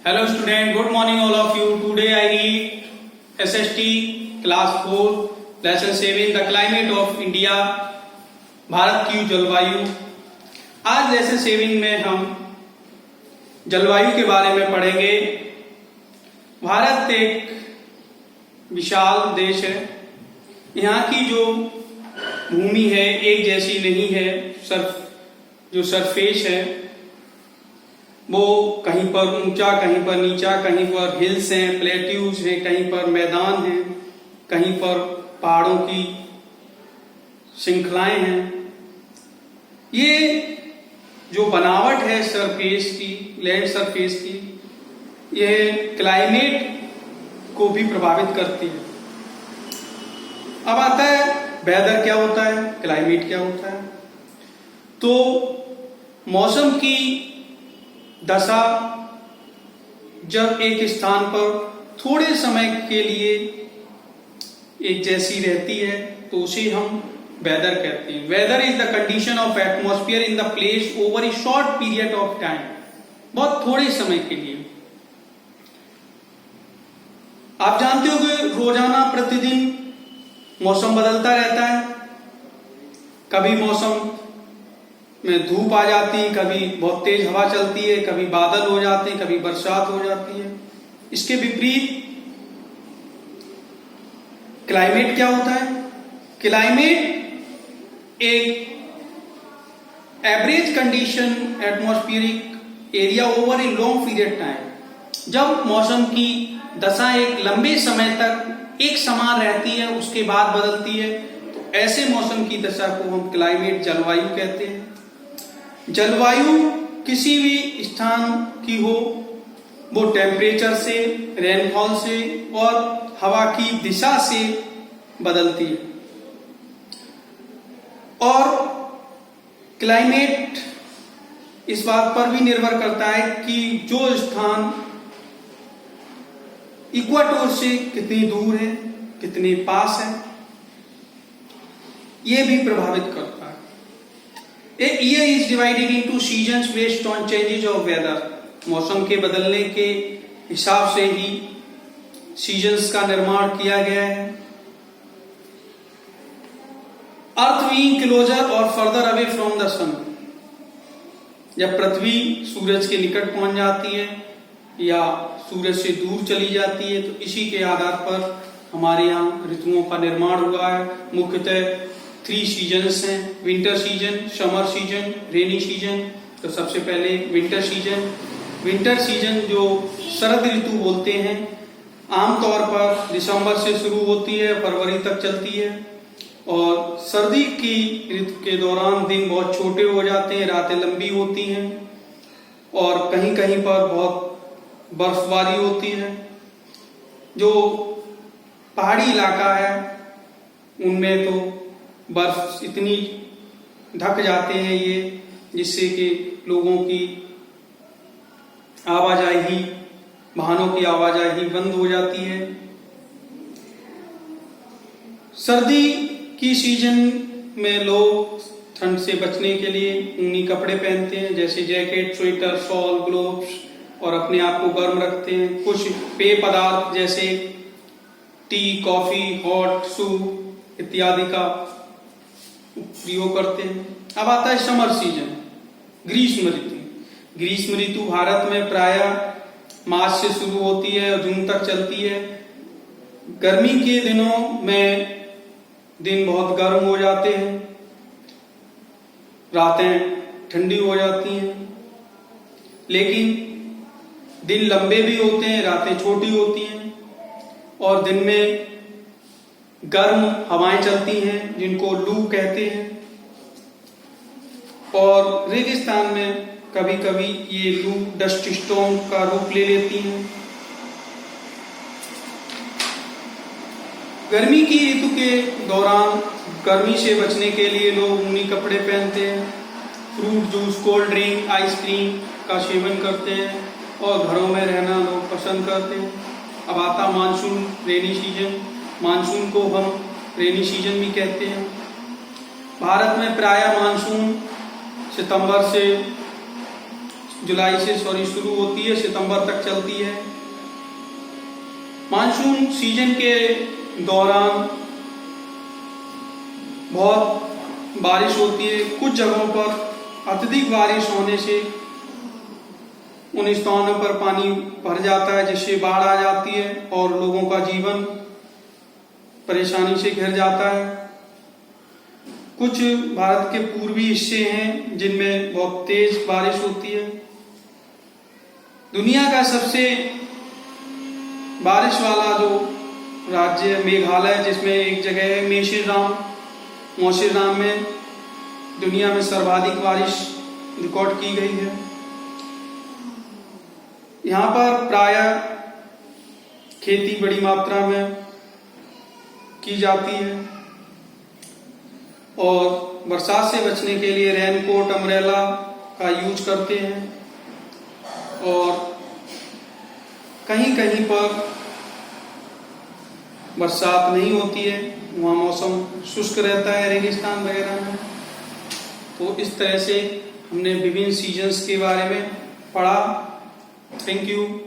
Hello student, good morning all of you. Today I read SST class 4 lesson 7 the climate of India Bharat की जलवायु। आज lesson 7 में हम जलवायु के बारे में पढ़ेंगे। भारत एक विशाल देश है। यहाँ की जो भूमि है एक जैसी नहीं है। जो सरफेस है वो कहीं पर ऊंचा, कहीं पर नीचा, कहीं पर हिल्स हैं, प्लेट्यूज हैं, कहीं पर मैदान हैं, कहीं पर पहाड़ों की श्रृंखलाएं हैं। ये जो बनावट है सरफेस की, लैंड सरफेस की, यह क्लाइमेट को भी प्रभावित करती है। अब आता है वेदर क्या होता है, क्लाइमेट क्या होता है। तो मौसम की दशा जब एक स्थान पर थोड़े समय के लिए एक जैसी रहती है तो उसे हम वेदर कहते हैं। Weather is the condition of atmosphere in the place over a short period of time, बहुत थोड़े समय के लिए। आप जानते हो कि रोजाना प्रतिदिन मौसम बदलता रहता है। कभी मौसम में धूप आ जाती है, कभी बहुत तेज हवा चलती है, कभी बादल हो जाते हैं, कभी बरसात हो जाती है। इसके विपरीत क्लाइमेट क्या होता है। क्लाइमेट एक average condition atmospheric area over a long period time. जब मौसम की दशा एक लंबे समय तक एक समान रहती है, उसके बाद बदलती है, तो ऐसे मौसम की दशा को हम क्लाइमेट, जलवायु कहते हैं। जलवायु किसी भी स्थान की हो, वो टेम्परेचर से, रेनफॉल से और हवा की दिशा से बदलती है। और क्लाइमेट इस बात पर भी निर्भर करता है कि जो स्थान इक्वाटोर से कितनी दूर है, कितने पास है, यह भी प्रभावित करता है। A year is divided into seasons based on changes of weather. मौसम के बदलने के हिसाब से ही सीजन्स का निर्माण किया गया है। अर्थ बीइंग क्लोजर और फर्दर अवे फ्रॉम द सन, जब पृथ्वी सूरज के निकट पहुंच जाती है या सूरज से दूर चली जाती है, तो इसी के आधार पर हमारे यहाँ ऋतुओं का निर्माण हुआ है। मुख्यतः 3 सीजन्स हैं, winter season, summer season, rainy season. तो सबसे पहले विंटर सीजन। विंटर सीजन जो शरद ऋतु बोलते हैं, आमतौर पर दिसंबर से शुरू होती है, फरवरी तक चलती है। और सर्दी की ऋतु के दौरान दिन बहुत छोटे हो जाते हैं, रातें लंबी होती हैं और कहीं कहीं पर बहुत बर्फबारी होती है। जो पहाड़ी इलाका है उनमें तो बर्फ इतनी ढक जाते हैं ये, जिससे कि लोगों की आवाजाही, वाहनों की आवाजाही बंद हो जाती है। सर्दी की सीजन में लोग ठंड से बचने के लिए ऊनी कपड़े पहनते हैं, जैसे जैकेट, स्वेटर, शॉल, ग्लोव्स, और अपने आप को गर्म रखते हैं। कुछ पेय पदार्थ जैसे टी, कॉफी, हॉट सूप इत्यादि का प्रयोग करते हैं। अब आता है समर सीजन, ग्रीष्म ऋतु। ग्रीष्म ऋतु भारत में प्रायः मार्च से शुरू होती है और जून तक चलती है। गर्मी के दिनों में दिन बहुत गर्म हो जाते हैं, रातें ठंडी हो जाती हैं, लेकिन दिन लंबे भी होते हैं, रातें छोटी होती हैं और दिन में गर्म हवाएं चलती हैं जिनको लू कहते हैं। और रेगिस्तान में कभी कभी ये लू डस्ट स्टॉर्म का रूप ले लेती हैं। गर्मी की ऋतु के दौरान गर्मी से बचने के लिए लोग ऊनी कपड़े पहनते हैं, fruit juice, cold drink, ice cream का सेवन करते हैं और घरों में रहना लोग पसंद करते हैं। अब आता मानसून, रेनी सीजन। मानसून को हम रेनी सीजन भी कहते हैं। भारत में प्रायः मानसून सितंबर से जुलाई से शुरू होती है, सितंबर तक चलती है। मानसून सीजन के दौरान बहुत बारिश होती है। कुछ जगहों पर अत्यधिक बारिश होने से उन स्थानों पर पानी भर जाता है, जिससे बाढ़ आ जाती है और लोगों का जीवन परेशानी से घिर जाता है। कुछ भारत के पूर्वी हिस्से हैं जिनमें बहुत तेज बारिश होती है। दुनिया का सबसे बारिश वाला जो राज्य है मेघालय, जिसमें एक जगह है मौशिनराम में दुनिया में सर्वाधिक बारिश रिकॉर्ड की गई है। यहाँ पर प्रायः खेती बड़ी मात्रा में की जाती है और बरसात से बचने के लिए रेनकोट, अम्ब्रेला का यूज करते हैं। और कहीं कहीं पर बरसात नहीं होती है, वहाँ मौसम शुष्क रहता है रेगिस्तान वगैरह में। तो इस तरह से हमने विभिन्न सीजन्स के बारे में पढ़ा। Thank you.